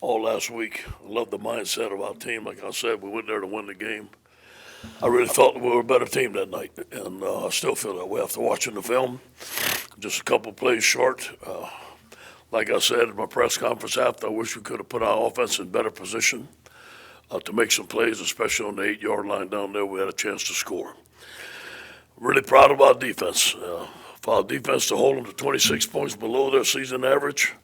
all last week. I love the mindset of our team. Like I said, we went there to win the game. I really felt we were a better team that night, and I still feel that way after watching the film. Just a couple plays short. Like I said in my press conference after, I wish we could have put our offense in better position to make some plays, especially on the 8-yard line down there. We had a chance to score. Really proud of our defense. For our defense to hold them to 26 points below their season average.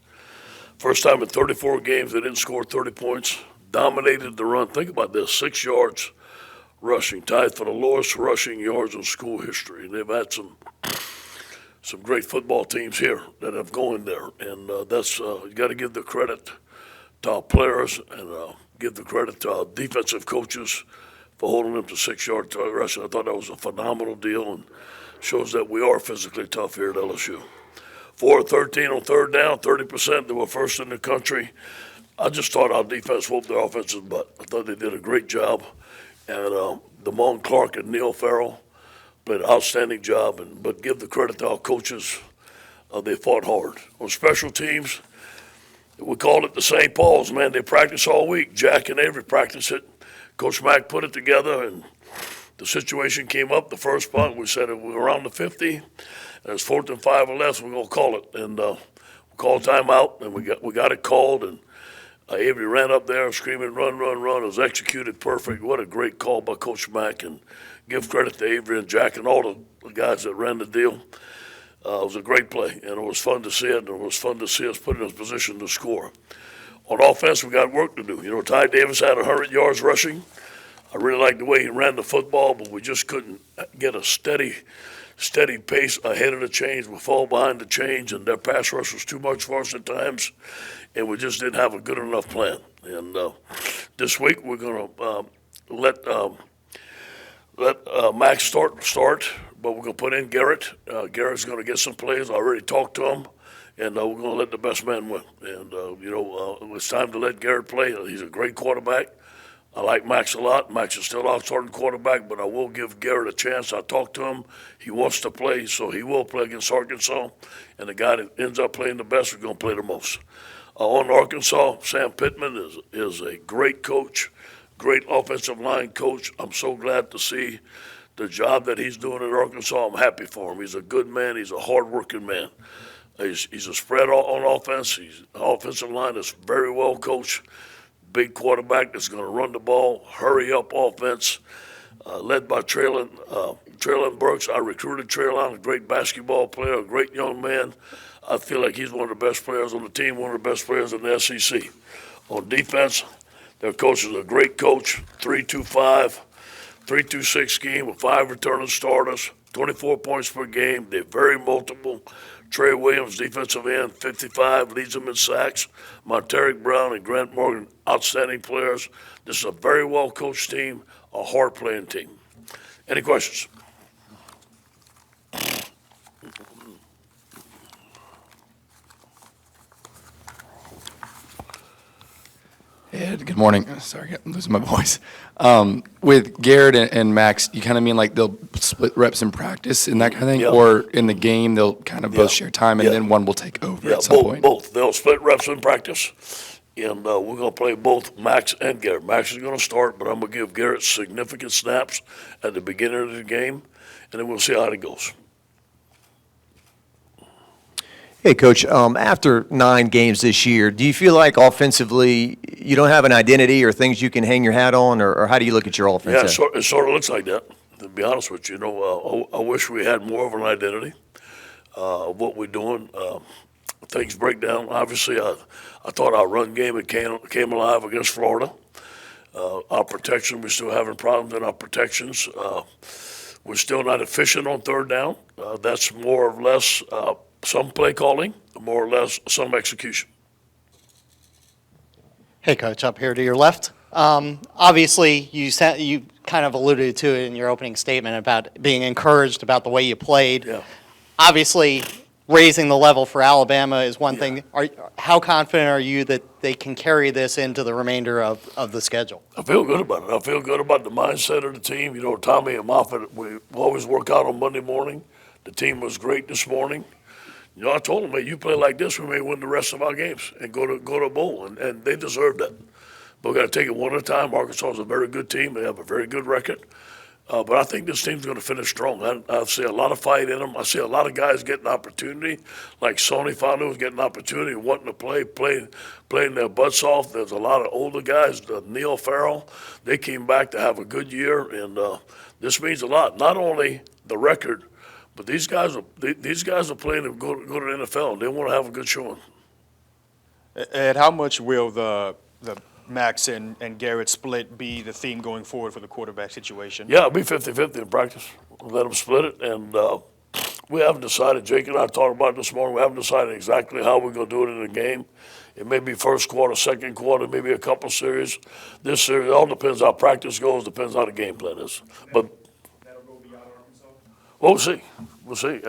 First time in 34 games they didn't score 30 points. Dominated the run. Think about this, 6 yards rushing, tied for the lowest rushing yards in school history. And they've had some great football teams here that have gone there. And that's you got to give the credit to our players and give the credit to our defensive coaches for holding them to 6-yard rushing. I thought that was a phenomenal deal and shows that we are physically tough here at LSU. 4 of 13 on third down, 30%. They were first in the country. I just thought our defense whooped their offense's butt. I thought they did a great job. And Damone Clark and Neil Farrell played an outstanding job. But give the credit to our coaches. They fought hard. On special teams, we called it the St. Paul's, man. They practice all week. Jack and Avery practice it. Coach Mack put it together, and the situation came up. The first punt, we said it was around the 50. And it's 4th and 5 or less. We're gonna call it, and we called timeout, and we got it called. And Avery ran up there screaming, "Run, run, run!" It was executed perfect. What a great call by Coach Mack, and give credit to Avery and Jack and all the guys that ran the deal. It was a great play, and it was fun to see it, and it was fun to see us put in a position to score. On offense, we got work to do. You know, Ty Davis had 100 yards rushing. I really liked the way he ran the football, but we just couldn't get a steady pace ahead of the change. We fall behind the change, and their pass rush was too much for us at times, and we just didn't have a good enough plan. And this week we're going to let Max start, but we're going to put in Garrett. Garrett's going to get some plays. I already talked to him, and we're going to let the best man win. And, it's time to let Garrett play. He's a great quarterback. I like Max a lot. Max is still our starting quarterback, but I will give Garrett a chance. I talked to him. He wants to play, so he will play against Arkansas. And the guy that ends up playing the best is going to play the most. On Arkansas, Sam Pittman is a great coach, great offensive line coach. I'm so glad to see the job that he's doing at Arkansas. I'm happy for him. He's a good man. He's a hard-working man. He's a spread on offense. He's an offensive line that's very well coached. Big quarterback that's going to run the ball, hurry up offense, led by Traylon Burks. I recruited Traylon, a great basketball player, a great young man. I feel like he's one of the best players on the team, one of the best players in the SEC. On defense, their coach is a great coach, 3-2-5, 3-2-6 scheme with 5 returning starters, 24 points per game. They're very multiple. Trey Williams, defensive end, 55, leads them in sacks. Monteric Brown and Grant Morgan, outstanding players. This is a very well-coached team, a hard-playing team. Any questions? Ed, good morning. Sorry, I'm losing my voice. With Garrett and Max, you kind of mean like they'll split reps in practice and that kind of thing? Yeah. Or in the game, they'll kind of both share time and then one will take over at some point? Both. They'll split reps in practice, and we're going to play both Max and Garrett. Max is going to start, but I'm going to give Garrett significant snaps at the beginning of the game, and then we'll see how it goes. Hey, Coach, after 9 games this year, do you feel like offensively you don't have an identity or things you can hang your hat on, or how do you look at your offense? Yeah, it sort of looks like that, to be honest with you. I wish we had more of an identity of what we're doing. Things break down. Obviously, I thought our run game came alive against Florida. Our protection, we're still having problems in our protections. We're still not efficient on third down. That's more or less some play calling, more or less some execution. Hey, Coach, up here to your left. Obviously, you kind of alluded to it in your opening statement about being encouraged about the way you played. Yeah. Obviously, raising the level for Alabama is one thing. How confident are you that they can carry this into the remainder of the schedule? I feel good about it. I feel good about the mindset of the team. Tommy and Moffitt, we always work out on Monday morning. The team was great this morning. You know, I told them, hey, you play like this, we may win the rest of our games and go to a bowl, and they deserve that. But we got to take it one at a time. Arkansas is a very good team. They have a very good record. But I think this team's going to finish strong. I see a lot of fight in them. I see a lot of guys getting opportunity, like Sony Fanu is getting opportunity, wanting to playing their butts off. There's a lot of older guys, Neil Farrell. They came back to have a good year, and this means a lot. Not only the record, but these guys are playing to go to the NFL, and they want to have a good showing. Ed, how much will the Max and Garrett split be the theme going forward for the quarterback situation? Yeah, it'll be 50-50 in practice. We'll let them split it, and we haven't decided. Jake and I talked about it this morning. We haven't decided exactly how we're going to do it in the game. It may be first quarter, second quarter, maybe a couple series. This series, it all depends how practice goes, depends how the game plan is. But That'll go beyond Arkansas? we'll see. We'll see.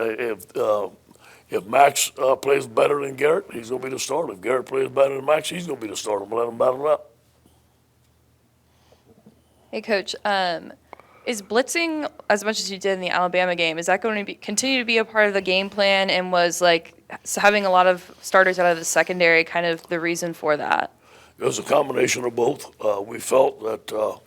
If Max plays better than Garrett, he's going to be the starter. If Garrett plays better than Max, he's going to be the starter. We'll let him battle it out. Hey, Coach. Is blitzing, as much as you did in the Alabama game, is that going to continue to be a part of the game plan? And was having a lot of starters out of the secondary kind of the reason for that? It was a combination of both. We felt that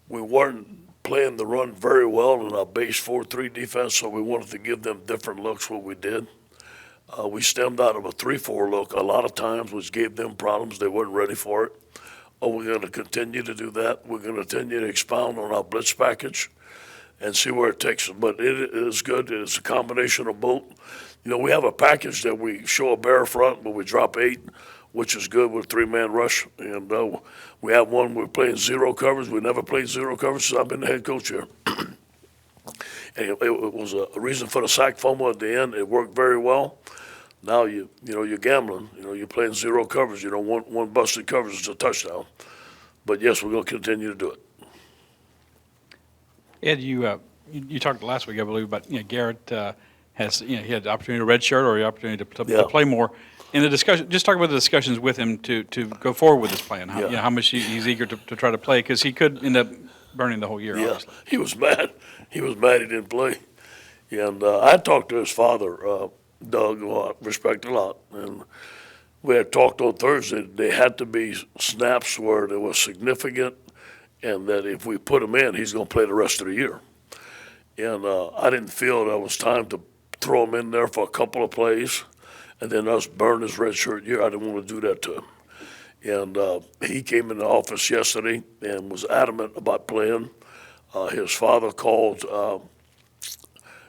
we weren't playing the run very well in our base 4-3 defense, so we wanted to give them different looks. What we did, we stemmed out of a 3-4 look a lot of times, which gave them problems. They weren't ready for it. We're going to continue to do that. We're going to continue to expound on our blitz package and see where it takes us. But it is good. It's a combination of both. You know, we have a package that we show a bare front, but we drop 8, which is good with a 3-man rush. And we have one we're playing zero coverage. We never played zero coverage since I've been the head coach here. And it was a reason for the sack fumble at the end. It worked very well. Now you're gambling. You're playing zero coverage. One busted coverage is a touchdown. But yes, we're going to continue to do it. Ed, you talked last week, I believe, about Garrett has he had the opportunity to redshirt or the opportunity to play more. In the discussion, just talk about the discussions with him to go forward with this plan. How much he's eager to try to play, because he could end up burning the whole year. Yeah, obviously. he was mad. He didn't play. And I talked to his father, Doug, who I respect a lot, and we had talked on Thursday. They had to be snaps where they were significant, and that if we put him in, he's going to play the rest of the year. And I didn't feel that it was time to throw him in there for a couple of plays and then us burn his red shirt year. I didn't want to do that to him. And he came in the office yesterday and was adamant about playing. His father called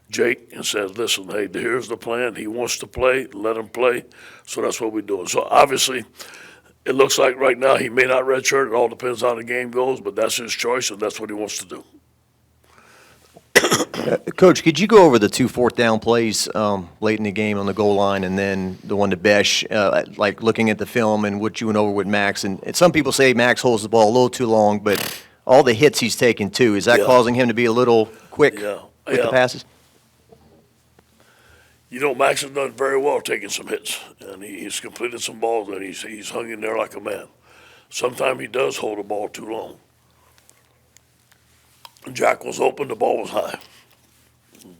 Jake and said, listen, hey, here's the plan. He wants to play. Let him play. So that's what we're doing. So obviously, it looks like right now he may not redshirt. It all depends how the game goes, but that's his choice, and that's what he wants to do. Coach, could you go over the 2 4th-down plays late in the game on the goal line, and then the one to Besh, like looking at the film and what you went over with Max? And some people say Max holds the ball a little too long, but all the hits he's taken too, is that causing him to be a little quick with the passes? Max has done very well taking some hits, and he's completed some balls, and he's hung in there like a man. Sometimes he does hold the ball too long. Jack was open, the ball was high.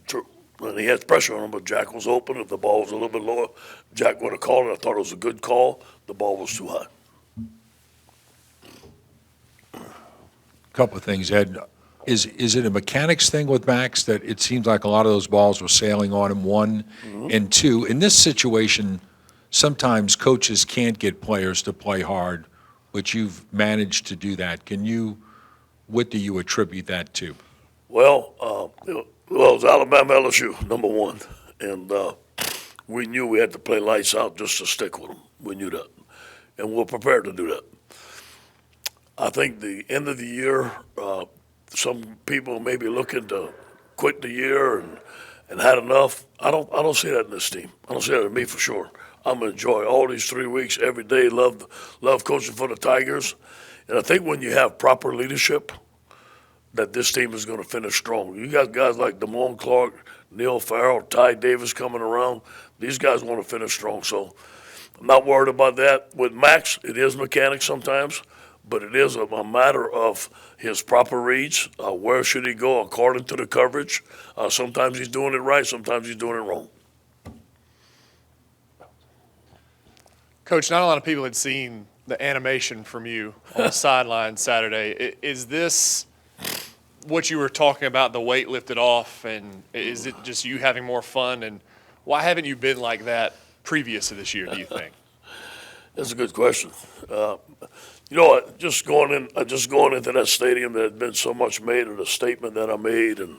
True. And he had pressure on him, but Jack was open. If the ball was a little bit lower, Jack would have called it. I thought it was a good call. The ball was too high. Couple of things, Ed. Is it a mechanics thing with Max that it seems like a lot of those balls were sailing on him, one? And two, in this situation, sometimes coaches can't get players to play hard, but you've managed to do that. What do you attribute that to? Well, it was Alabama LSU, number one. And we knew we had to play lights out just to stick with them. We knew that. And we're prepared to do that. I think the end of the year, some people may be looking to quit the year and had enough. I don't see that in this team. I don't see that in me for sure. I'm gonna enjoy all these 3 weeks every day. Love coaching for the Tigers, and I think when you have proper leadership, that this team is going to finish strong. You got guys like Damone Clark, Neil Farrell, Ty Davis coming around. These guys want to finish strong, so I'm not worried about that. With Max, it is mechanics sometimes, but it is a matter of his proper reads. Where should he go according to the coverage? Sometimes he's doing it right, sometimes he's doing it wrong. Coach, not a lot of people had seen the animation from you on the sideline Saturday. Is this what you were talking about, the weight lifted off, and is it just you having more fun? And why haven't you been like that previous to this year, do you think? That's a good question. Just going into that stadium, there had been so much made of the statement that I made, and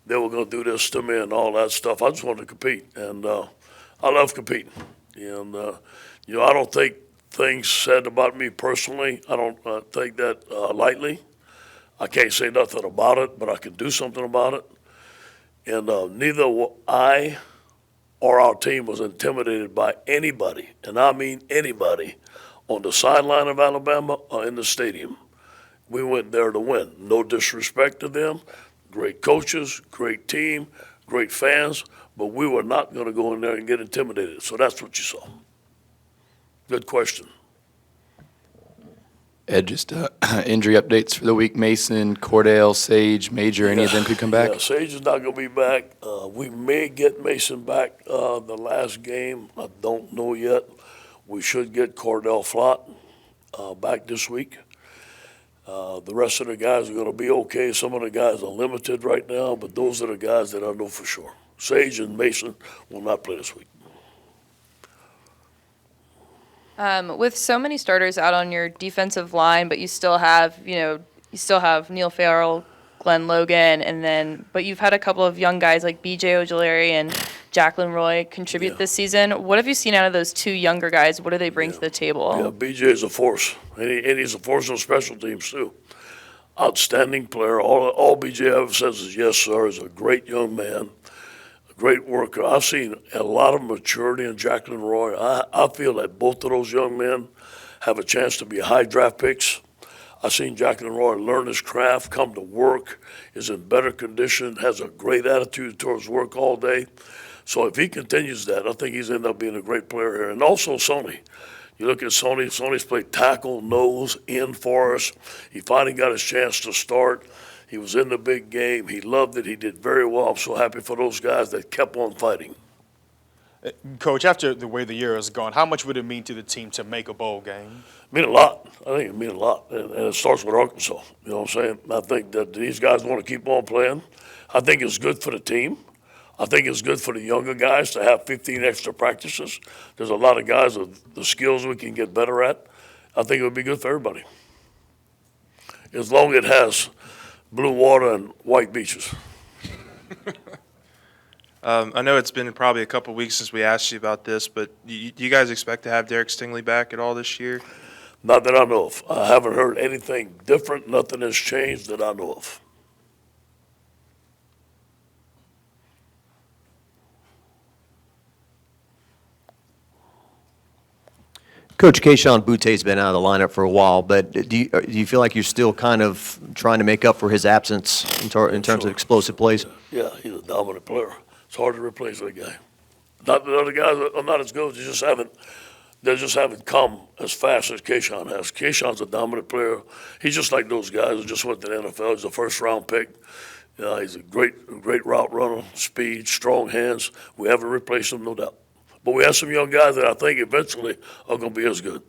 they were going to do this to me and all that stuff. I just wanted to compete, and I love competing. And I don't take things said about me personally. I don't take that lightly. I can't say nothing about it, but I can do something about it. And neither I or our team was intimidated by anybody, and I mean anybody, on the sideline of Alabama or in the stadium. We went there to win. No disrespect to them. Great coaches, great team, great fans, but we were not going to go in there and get intimidated. So that's what you saw. Good question. Ed, just injury updates for the week. Mason, Cordell, Sage, Major, any of them could come back? Yeah, Sage is not going to be back. We may get Mason back the last game. I don't know yet. We should get Cordell Flott back this week. The rest of the guys are going to be okay. Some of the guys are limited right now, but those are the guys that I know for sure. Sage and Mason will not play this week. With so many starters out on your defensive line, but you still have Neil Farrell, Glenn Logan, but you've had a couple of young guys like B.J. Ojulari and Jacqueline Roy contribute this season. What have you seen out of those two younger guys? What do they bring to the table? Yeah, B.J. is a force, and he's a force on special teams too. Outstanding player. All B.J. ever says is yes, sir. He's a great young man. Great worker. I've seen a lot of maturity in Jacqueline Roy. I feel that both of those young men have a chance to be high draft picks. I've seen Jacqueline Roy learn his craft, come to work, is in better condition, has a great attitude towards work all day. So if he continues that, I think he's ended up being a great player here. And also Sonny. You look at Sonny. Sonny's played tackle, nose, end for us. He finally got his chance to start. He was in the big game. He loved it. He did very well. I'm so happy for those guys that kept on fighting. Coach, after the way the year has gone, how much would it mean to the team to make a bowl game? It mean a lot. I think it mean a lot. And it starts with Arkansas. You know what I'm saying? I think that these guys want to keep on playing. I think it's good for the team. I think it's good for the younger guys to have 15 extra practices. There's a lot of guys with the skills we can get better at. I think it would be good for everybody. As long as it has blue water and white beaches. I know it's been probably a couple weeks since we asked you about this, but do you guys expect to have Derek Stingley back at all this year? Not that I know of. I haven't heard anything different. Nothing has changed that I know of. Coach, Keyshawn Butte's been out of the lineup for a while, but do you feel like you're still kind of trying to make up for his absence in terms of explosive plays? Yeah, he's a dominant player. It's hard to replace that guy. Not that the other guys are not as good. They just haven't come as fast as Keyshawn has. Keyshawn's a dominant player. He's just like those guys who just went to the NFL. He's a first-round pick. He's a great route runner, speed, strong hands. We haven't replaced him, no doubt. But we have some young guys that I think eventually are going to be as good.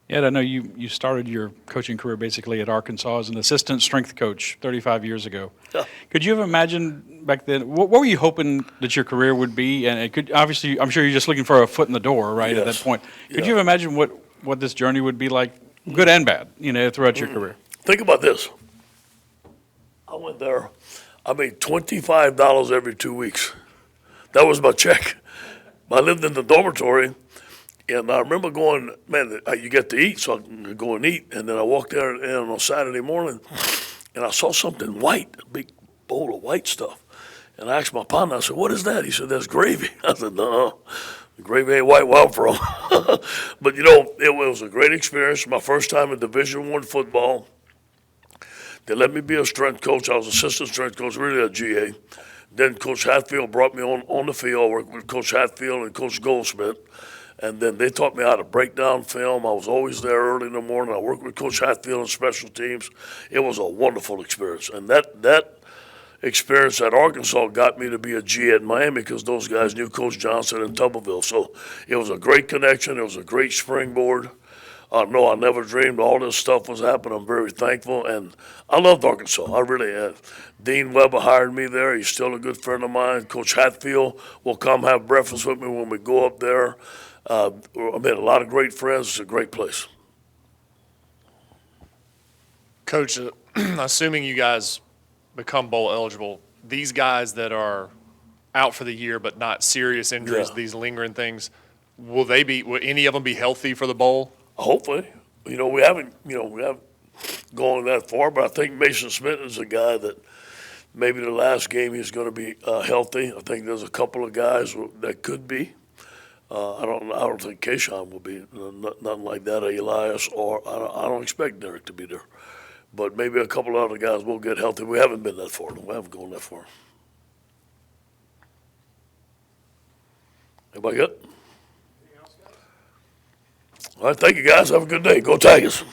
Ed, I know you started your coaching career basically at Arkansas as an assistant strength coach 35 years ago. Yeah. Could you have imagined back then, what were you hoping that your career would be? And it could, obviously, I'm sure you're just looking for a foot in the door, right, at that point. Could you have imagined what this journey would be like, good and bad, throughout your career? Think about this. I went there. I made $25 every 2 weeks. That was my check. I lived in the dormitory, and I remember going, man, you get to eat, so I can go and eat. And then I walked there on Saturday morning, and I saw something white, a big bowl of white stuff. And I asked my partner, I said, what is that? He said, that's gravy. I said, no, the gravy ain't white where I'm from. But, it was a great experience. My first time in Division I football. They let me be a strength coach. I was assistant strength coach, really a GA. Then Coach Hatfield brought me on the field. I worked with Coach Hatfield and Coach Goldsmith. And then they taught me how to break down film. I was always there early in the morning. I worked with Coach Hatfield on special teams. It was a wonderful experience. And that experience at Arkansas got me to be a G at Miami because those guys knew Coach Johnson in Tuberville. So it was a great connection. It was a great springboard. No, I never dreamed all this stuff was happening. I'm very thankful, and I loved Arkansas. I really have. Dean Weber hired me there. He's still a good friend of mine. Coach Hatfield will come have breakfast with me when we go up there. I made a lot of great friends. It's a great place. Coach, assuming you guys become bowl eligible, these guys that are out for the year but not serious injuries, Yeah. these lingering things, will any of them be healthy for the bowl? Hopefully. We haven't gone that far, but I think Mason Smith is a guy that maybe the last game he's going to be healthy. I think there's a couple of guys that could be. I don't think Keyshawn will be, nothing like that, or Elias, or I don't expect Derek to be there. But maybe a couple of other guys will get healthy. We haven't been that far. We haven't gone that far. Everybody good? All right, thank you, guys. Have a good day. Go Tigers.